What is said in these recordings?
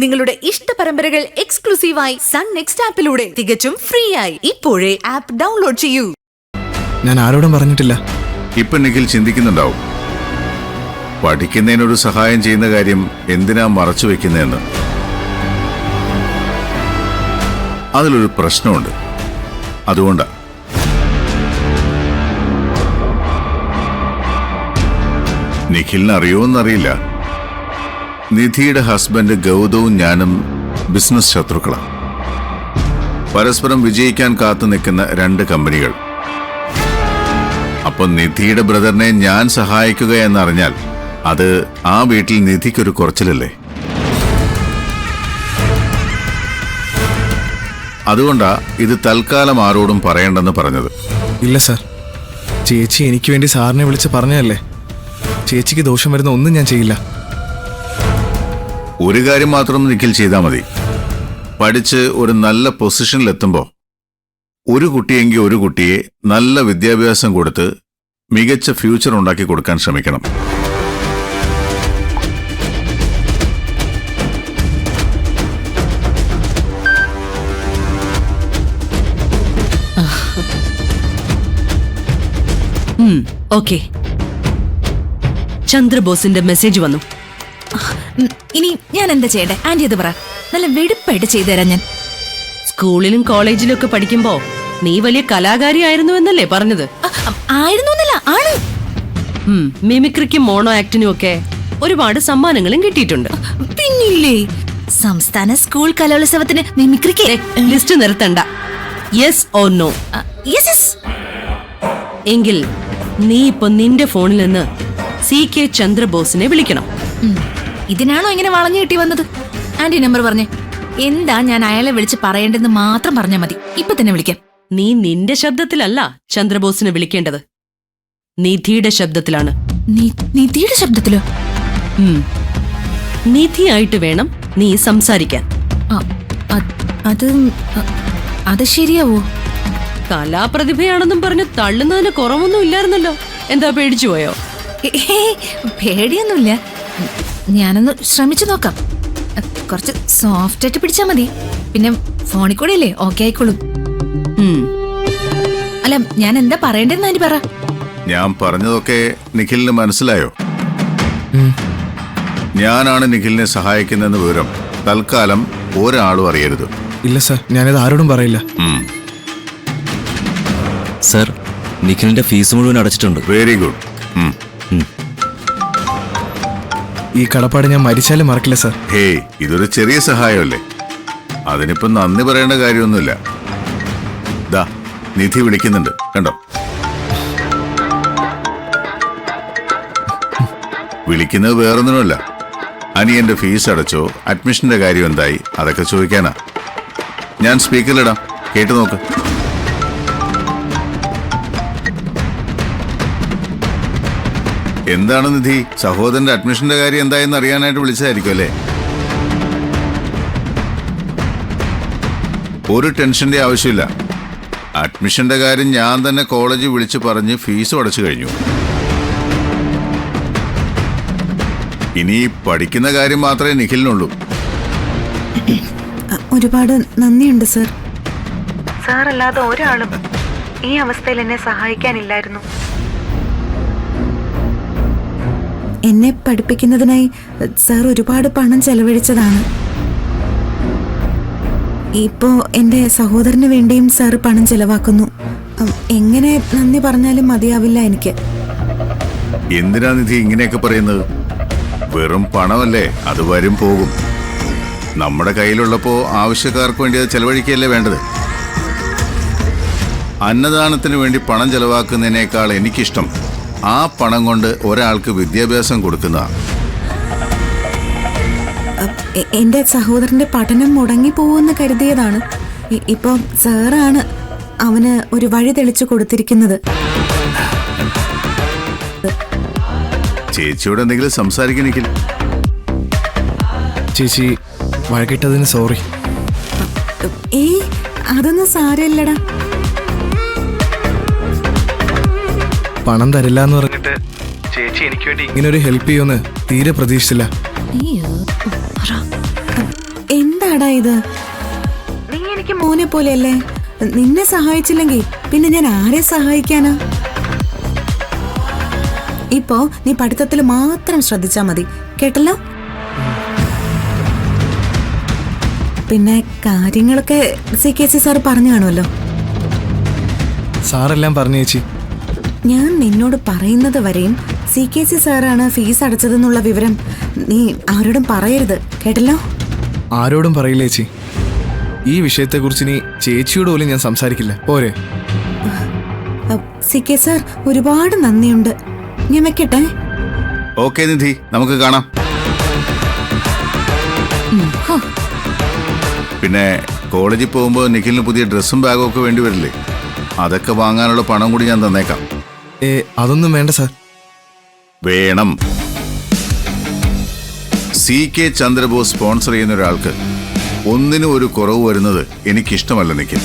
നിങ്ങളുടെ ഇഷ്ട പരമ്പരകൾ എക്സ്ക്ലൂസീവായി സൺ നെക്സ്റ്റ് ആപ്പിലൂടെ തികച്ചും ഫ്രീ ആയി ഇപ്പോഴേ ആപ്പ് ഡൗൺലോഡ് ചെയ്യൂ. ഞാൻ ആരോടും പറഞ്ഞിട്ടില്ല. ഇപ്പൊ നിഖിൽ ചിന്തിക്കുന്നുണ്ടാവും, പഠിക്കുന്നതിനൊരു സഹായം ചെയ്യുന്ന കാര്യം എന്തിനാ മറച്ചു വെക്കുന്നതെന്ന്. അതിലൊരു പ്രശ്നമുണ്ട്. അതുകൊണ്ടാ നിഖിലിന് അറിയോന്നറിയില്ല, നിധിയുടെ ഹസ്ബൻഡ് ഗൗതവും ഞാനും ബിസിനസ് ശത്രുക്കളാണ്. പരസ്പരം വിജയിക്കാൻ കാത്തു നിൽക്കുന്ന രണ്ട് കമ്പനികൾ. അപ്പൊ നിധിയുടെ ബ്രദറിനെ ഞാൻ സഹായിക്കുക എന്നറിഞ്ഞാൽ അത് ആ വീട്ടിൽ നിധിക്കൊരു കുറച്ചിലല്ലേ. അതുകൊണ്ടാ ഇത് തൽക്കാലം ആരോടും പറയണ്ടെന്ന് പറഞ്ഞത്. ഇല്ല സാർ, ചേച്ചി എനിക്ക് വേണ്ടി സാറിനെ വിളിച്ച് പറഞ്ഞതല്ലേ. ചേച്ചിക്ക് ദോഷം വരുന്ന ഒന്നും ഞാൻ ചെയ്യില്ല. ഒരു കാര്യം മാത്രം നിഖിൽ ചെയ്താൽ മതി. പഠിച്ച് ഒരു നല്ല പൊസിഷനിലെത്തുമ്പോൾ ഒരു കുട്ടിയെങ്കിൽ ഒരു കുട്ടിയെ നല്ല വിദ്യാഭ്യാസം കൊടുത്ത് മികച്ച ഫ്യൂച്ചർ ഉണ്ടാക്കി കൊടുക്കാൻ ശ്രമിക്കണം. ഓക്കെ, ചന്ദ്രബോസിന്റെ മെസ്സേജ് വന്നു. ഇനി ഞാൻ എന്താ ചെയ്യണ്ടേ? ആന്റി അത് പറ. നല്ല വെടുപ്പായിട്ട് ചെയ്തു തരാം ഞാൻ. സ്കൂളിലും കോളേജിലും ഒക്കെ പഠിക്കുമ്പോ നീ വലിയ കലാകാരിയായിരുന്നു എന്നല്ലേ പറഞ്ഞത്? ആയിരുന്നല്ല, ആണ്. മിമിക്രിക്കും മോണോ ആക്ടിനും ഒക്കെ ഒരുപാട് സമ്മാനങ്ങളും കിട്ടിയിട്ടുണ്ട്. പിന്നില്ലേ, സംസ്ഥാന സ്കൂൾ കലോത്സവത്തിന് മിമിക്രിക്ക് ലിസ്റ്റ് നിർത്തണ്ട. Yes or no? യെസ്. എങ്കിൽ നീ ഇപ്പൊ നിന്റെ ഫോണിൽ നിന്ന് CK ചന്ദ്രബോസിനെ വിളിക്കണം. ഇതിനാണോ ഇങ്ങനെ വളഞ്ഞു കിട്ടി വന്നത്? ആന്റി നമ്പർ പറഞ്ഞേ. എന്താ ഞാൻ അയാളെ വിളിച്ച് പറയേണ്ടെന്ന് മാത്രം പറഞ്ഞാൽ മതി. ഇപ്പൊ തന്നെ വിളിക്കാം. നീ നിന്റെ ശബ്ദത്തിലല്ല ചന്ദ്രബോസിനെ വിളിക്കേണ്ടത്, നിധിയുടെ ശബ്ദത്തിലാണ്. നിധിയുടെ ശബ്ദത്തിലോ? നിധിയായിട്ട് വേണം നീ സംസാരിക്കാൻ. അത് ശരിയാവോ? കലാപ്രതിഭയാണെന്നും പറഞ്ഞ് തള്ളുന്നതിന് കുറവൊന്നും ഇല്ലായിരുന്നല്ലോ. എന്താ, പേടിച്ചു പോയോ? പേടിയൊന്നുമില്ല. ഞാനൊന്ന് ശ്രമിച്ചു നോക്കാം. കുറച്ച് സോഫ്റ്റ് ആയിട്ട് പിടിച്ചാ മതി. പിന്നെ ഫോണിൽ കൂടെ അല്ലേ ഓക്കെ ആയിക്കോളും. അല്ല, ഞാൻ എന്താ പറയണ്ടെന്ന് ആന്റി പറ. ഞാൻ പറഞ്ഞതൊക്കെ നിഖിലിന് മനസ്സിലായോ? ഞാനാണ് നിഖിലിനെ സഹായിക്കുന്നതെന്ന് വിവരം തൽക്കാലം ഒരാളും അറിയരുത്. ഇല്ല സാർ, ഞാനിത് ആരോടും പറയില്ല. സർ, നിഖിലിന്റെ ഫീസ് മുഴുവൻ അടച്ചിട്ടുണ്ട്. Very good. ഈ കടപ്പാട് ഞാൻ മരിച്ചാലും മറക്കില്ല സാർ. ഹേയ്, ഇതൊരു ചെറിയ സഹായമല്ലേ, അതിനിപ്പം നന്ദി പറയേണ്ട കാര്യമൊന്നുമില്ല. ദാ, നിധി വിളിക്കുന്നുണ്ട്, കണ്ടോ? വിളിക്കുന്നത് വേറൊന്നിനുമല്ല, അനിയന്റെ ഫീസ് അടച്ചോ, അഡ്മിഷന്റെ കാര്യം എന്തായി, അതൊക്കെ ചോദിക്കാനാ. ഞാൻ സ്പീക്കറിലിടാം, കേട്ടു നോക്ക്. എന്താണ് നിധി, സഹോദരന്റെ അഡ്മിഷന്റെ കാര്യം എന്തായെന്ന് അറിയാനായിട്ട് വിളിച്ചതായിരിക്കും അല്ലേ? ഒരു ടെൻഷന്റെ ആവശ്യമില്ല. അഡ്മിഷന്റെ കാര്യം ഞാൻ തന്നെ കോളേജിൽ വിളിച്ചു പറഞ്ഞ് ഫീസും അടച്ചു കഴിഞ്ഞു. ഇനി പഠിക്കുന്ന കാര്യം മാത്രമേ നിഖിലിനുള്ളൂ. ഒരുപാട് നന്ദിയുണ്ട് സർ. സാറല്ലാതെ ഒരാളും ഈ അവസ്ഥയിൽ എന്നെ സഹായിക്കാനില്ലായിരുന്നു. എന്നെ പഠിപ്പിക്കുന്നതിനായി സർ ഒരുപാട് പണം ചെലവഴിച്ചതാണ്. ഇപ്പോ എൻ്റെ സഹോദരന് വേണ്ടിയും സാർ പണം ചെലവാക്കുന്നു. എങ്ങനെ നന്ദി പറഞ്ഞാലും മതിയാവില്ല എനിക്ക്. എന്തിനാ നിധി ഇങ്ങനെയൊക്കെ പറയുന്നത്? വെറും പണമല്ലേ, അത് വരും പോകും. നമ്മുടെ കയ്യിലുള്ളപ്പോ ആവശ്യക്കാർക്ക് വേണ്ടി അത് ചെലവഴിക്കുകയല്ലേ വേണ്ടത്. അന്നദാനത്തിന് വേണ്ടി പണം ചെലവാക്കുന്നതിനേക്കാൾ എനിക്കിഷ്ടം ആ പണം കൊണ്ട് ഒരാൾക്ക് വിദ്യാഭ്യാസം കൊടുക്കുന്നതാണ്. എൻ്റെ സഹോദരന്റെ പഠനം മുടങ്ങിപ്പോകുമെന്ന് കരുതിയതാണ്. ഇപ്പം സാറാണ് അവന് ഒരു വഴി തെളിച്ചു കൊടുത്തിരിക്കുന്നത്. ചേച്ചിയോട് എന്തെങ്കിലും സംസാരിക്കണമെങ്കിൽ. ചേച്ചി, വഴക്കിട്ടതിന് സോറി. ഏയ്, അതൊന്നും സാരമില്ലടാ. പണം തരില്ല എന്ന് പറഞ്ഞിട്ട് ചേച്ചി എനിക്ക് വേണ്ടി ഇങ്ങനെ ഒരു ഹെൽപ്പ് ചെയ്യുമെന്ന് തീരെ പ്രതീക്ഷിച്ചില്ല. എന്താടാ ഇത്? നീ എനിക്ക് മോനെ പോലെയല്ലേ? നിന്നെ സഹായിച്ചില്ലെങ്കിൽ പിന്നെ ഞാൻ ആരെ സഹായിക്കാനാ? ഇപ്പോ നീ പഠിത്തത്തിൽ മാത്രം ശ്രദ്ധിച്ചാ മതി, കേട്ടല്ലോ? പിന്നെ കാര്യങ്ങളൊക്കെ CKC സാർ പറഞ്ഞു കാണുമല്ലോ. സാറെല്ലാം പറഞ്ഞു ചേച്ചി. ഞാൻ നിന്നോട് പറയുന്നത് വരെയും CKC സാറാണ് ഫീസ് അടച്ചതെന്നുള്ള വിവരം നീ ആരോടും പറയരുത്, കേട്ടല്ലോ? ആരോടും പറയില്ല ചേച്ചി. ഈ വിഷയത്തെക്കുറിച്ച് ഇനി ചേച്ചിയോട് പോലും ഞാൻ സംസാരിക്കില്ല, പോരെ? CK സാർ ഒരുപാട് നന്ദിയുണ്ട്. ഞാൻ വെക്കട്ടെ. ഓക്കെ നിധി, നമുക്ക് കാണാം. പിന്നെ കോളേജിൽ പോകുമ്പോൾ നിഖിലിന് പുതിയ ഡ്രസ്സും ബാഗും ഒക്കെ വേണ്ടി വരില്ലേ? അതൊക്കെ വാങ്ങാനുള്ള പണം കൂടി ഞാൻ തന്നേക്കാം. അതൊന്നും വേണ്ട സാർ. വേണം. CK ചന്ദ്രബോസ് സ്പോൺസർ ചെയ്യുന്ന ഒരാൾക്ക് ഒന്നിനും ഒരു കുറവ് വരുന്നത് എനിക്കിഷ്ടമല്ല നിഖിൽ.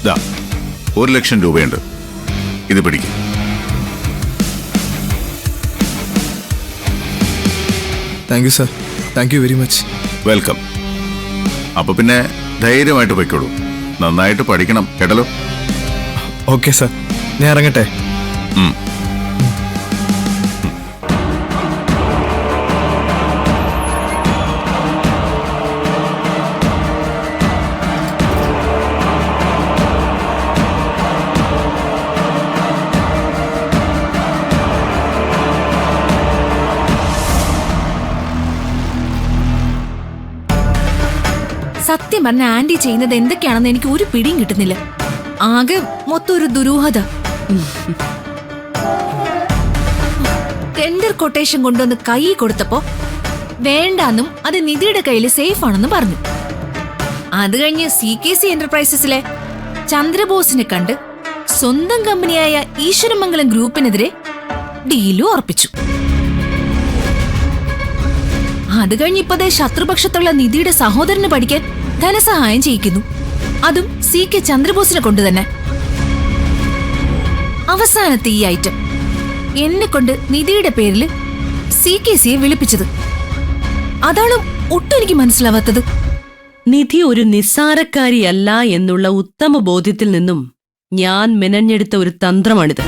ദാ 1 ലക്ഷം രൂപയുണ്ട്, ഇത് പിടിക്കും. Thank you sir, thank you very much. Welcome. അപ്പൊ പിന്നെ ധൈര്യമായിട്ട് പൊയ്ക്കോളൂ. നന്നായിട്ട് പഠിക്കണം, കേട്ടല്ലോ? ഓക്കെ സാർ, ഞാൻ ഇറങ്ങട്ടെ. സത്യം പറഞ്ഞ ആന്റി ചെയ്യുന്നത് എന്തൊക്കെയാണെന്ന് എനിക്ക് ഒരു പിടിയും കിട്ടുന്നില്ല. ആകെ മൊത്തം ഒരു ദുരൂഹത. ടെൻഡർ കൊട്ടേഷൻ കൊണ്ടുവന്ന് കൈ കൊടുത്തപ്പോ വേണ്ടാന്നും അത് നിധിയുടെ കയ്യിൽ സേഫ് ആണെന്നും പറഞ്ഞു. അത് കഴിഞ്ഞ് CKC എന്റർപ്രൈസസിലെ ചന്ദ്രബോസിനെ കണ്ട് സ്വന്തം കമ്പനിയായ ഈശ്വരമംഗലം ഗ്രൂപ്പിനെതിരെ ഡീലും ഉറപ്പിച്ചു. അത് കഴിഞ്ഞ് ഇപ്പതേ ശത്രുപക്ഷത്തുള്ള നിധിയുടെ സഹോദരന് പഠിക്കാൻ ധനസഹായം ചെയ്യിക്കുന്നു. അതും CK ചന്ദ്രബോസിനെ കൊണ്ട് തന്നെ. അവസാനത്തെ ഈ ഐറ്റം എന്നെ കൊണ്ട് നിധിയുടെ പേരിൽ CKCയെ വിളിപ്പിച്ചത്. അതാണ് ഒട്ടും എനിക്ക് മനസ്സിലാവാത്തത്. നിധി ഒരു നിസ്സാരക്കാരിയല്ല എന്നുള്ള ഉത്തമ ബോധ്യത്തിൽ നിന്നും ഞാൻ മെനഞ്ഞെടുത്ത ഒരു തന്ത്രമാണിത്.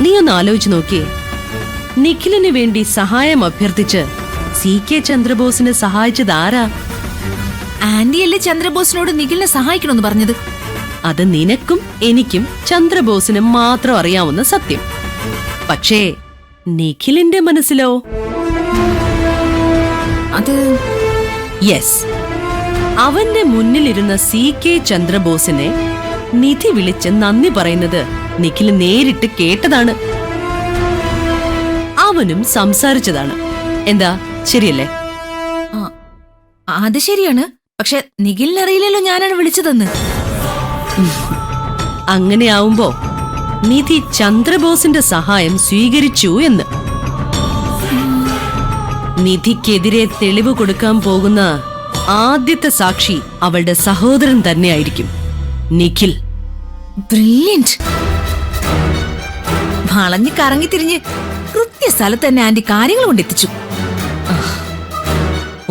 നീ ഒന്ന് ആലോചിച്ചു നോക്കിയേ. നിഖിലിന് വേണ്ടി സഹായം അഭ്യർത്ഥിച്ച് CK ചന്ദ്രബോസിനെ സഹായിച്ചത് ആരാ? ആന്റിയല്ലേ ചന്ദ്രബോസിനോട് നിഖിലിനെ സഹായിക്കണമെന്ന് പറഞ്ഞത്? അത് നിനക്കും എനിക്കും ചന്ദ്രബോസിനും മാത്രം അറിയാവുന്ന സത്യം. പക്ഷേ നിഖിലിന്റെ മനസ്സിലോ? അത് യെസ്, അവന്റെ മുന്നിലിരുന്ന CK ചന്ദ്രബോസിനെ നിധി വിളിച്ച് നന്ദി പറയുന്നത് നിഖിൽ നേരിട്ട് കേട്ടതാണ്. അവനും സംസാരിച്ചതാണ്. എന്താ, ശരിയല്ലേ? അത് ശരിയാണ്. പക്ഷെ നിഖിലിനറിയില്ലല്ലോ ഞാനാണ് വിളിച്ചതെന്ന്. അങ്ങനെയാവുമ്പോ നിധി ചന്ദ്രബോസിന്റെ സഹായം സ്വീകരിച്ചു എന്ന്. നിധിക്കെതിരെ തെളിവ് കൊടുക്കാൻ പോകുന്ന ആദ്യത്തെ സാക്ഷി അവളുടെ സഹോദരൻ തന്നെയായിരിക്കും, നിഖിൽ. ബ്രില്യന്റ്. വളഞ്ഞ് കറങ്ങി തിരിഞ്ഞ് കൃത്യസ്ഥലത്ത് തന്നെ ആന്റി കാര്യങ്ങൾ കൊണ്ടെത്തിച്ചു.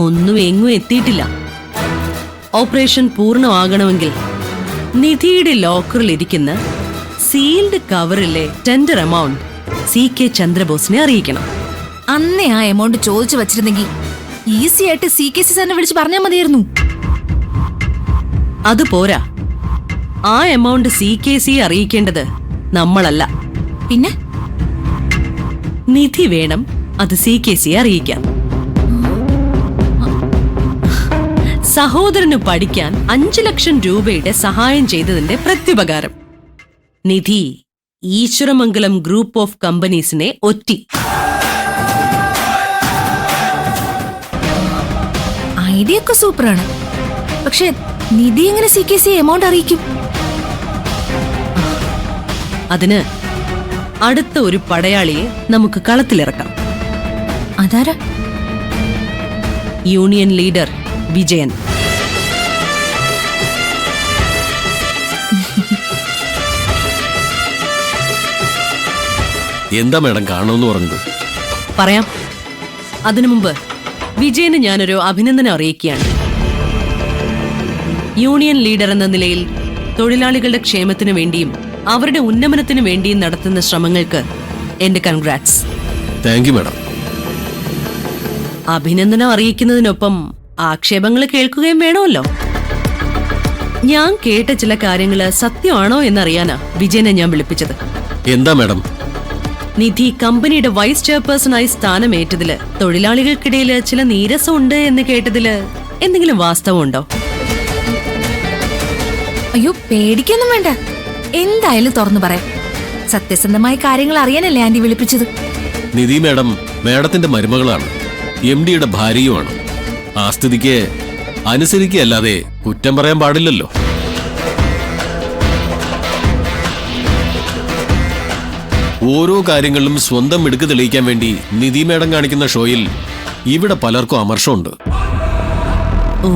ഒന്നും എങ്ങും എത്തിയിട്ടില്ല. ഓപ്പറേഷൻ പൂർണ്ണമാകണമെങ്കിൽ നിധിയുടെ ലോക്കറിൽ ഇരിക്കുന്ന സീൽഡ് കവറിലെ ടെൻഡർ എമൗണ്ട് CK ചന്ദ്രബോസിനെ അറിയിക്കണം. അന്നേ ആ എമൗണ്ട് ചോദിച്ചു വച്ചിരുന്നെങ്കിൽ ഈസി ആയിട്ട് CKC സാറിനെ വിളിച്ച് പറഞ്ഞാൽ മതിയായിരുന്നു. അതുപോരാ, ആ എമൗണ്ട് CKC അറിയിക്കേണ്ടത് നമ്മളല്ല, പിന്നെ നിധി വേണം അത് CKC അറിയിക്കാൻ. സഹോദരന് പഠിക്കാൻ 5 ലക്ഷം രൂപയുടെ സഹായം ചെയ്തതിന്റെ പ്രത്യുപകാരം നിധി ഈശ്വരമംഗലം ഗ്രൂപ്പ് ഓഫ് കമ്പനീസിനെ ഒറ്റി. ഐഡിയ ഒക്കെ സൂപ്പറാണ്. പക്ഷെ നിധി എങ്ങനെ CKC എമൗണ്ട് അറിയിക്കും? അതിന് അടുത്ത ഒരു പടയാളിയെ നമുക്ക് കളത്തിലിറക്കാം. അതാരാ? Union leader Vijayan. എന്താ മാഡം കാണണമെന്ന് പറഞ്ഞത്? പറയാം. അതിനു മുമ്പ് വിജയന് ഞാനൊരു അഭിനന്ദനം അറിയിക്കുകയാണ്. യൂണിയൻ ലീഡർ എന്ന നിലയിൽ തൊഴിലാളികളുടെ ക്ഷേമത്തിനു വേണ്ടിയും അവരുടെ ഉന്നമനത്തിനു വേണ്ടിയും നടത്തുന്ന ശ്രമങ്ങൾക്ക് എന്റെ കൺഗ്രാറ്റ്സ്. Thank you madam. അഭിനന്ദനം അറിയിക്കുന്നതിനൊപ്പം ആക്ഷേപങ്ങൾ കേൾക്കുകയും വേണമല്ലോ. ഞാൻ കേട്ട ചില കാര്യങ്ങള് സത്യമാണോ എന്നറിയാനാ വിജയനെ ഞാൻ വിളിപ്പിച്ചത്. എന്താ മാഡം? നിധി കമ്പനിയുടെ വൈസ് ചെയർപേഴ്സണായി സ്ഥാനമേറ്റതില് തൊഴിലാളികൾക്കിടയിൽ ചില നീരസമുണ്ട് എന്ന് കേട്ടതില് എന്തെങ്കിലും വാസ്തവമുണ്ടോ? അയ്യോ, പേടിക്കൊന്നും വേണ്ട. എന്തായാലും തുറന്നു പറയാം. സത്യസന്ധമായ കാര്യങ്ങൾ അറിയാനല്ലേ ആന്റി വിളിപ്പിച്ചത്. നിധി മാഡം മാഡത്തിന്റെ മരുമകളാണ്, MD-യുടെ ഭാര്യയുമാണ്. ആ സ്ഥിതിക്ക് അനുസരിക്കുകയല്ലാതെ കുറ്റം പറയാൻ പാടില്ലല്ലോ. ഓരോ കാര്യങ്ങളിലും സ്വന്തം മിടുക്ക് തെളിയിക്കാൻ വേണ്ടി നിധി മാഡം കാണിക്കുന്ന ഷോയിൽ ഇവിടെ പലർക്കും അമർഷമുണ്ട്. ഓ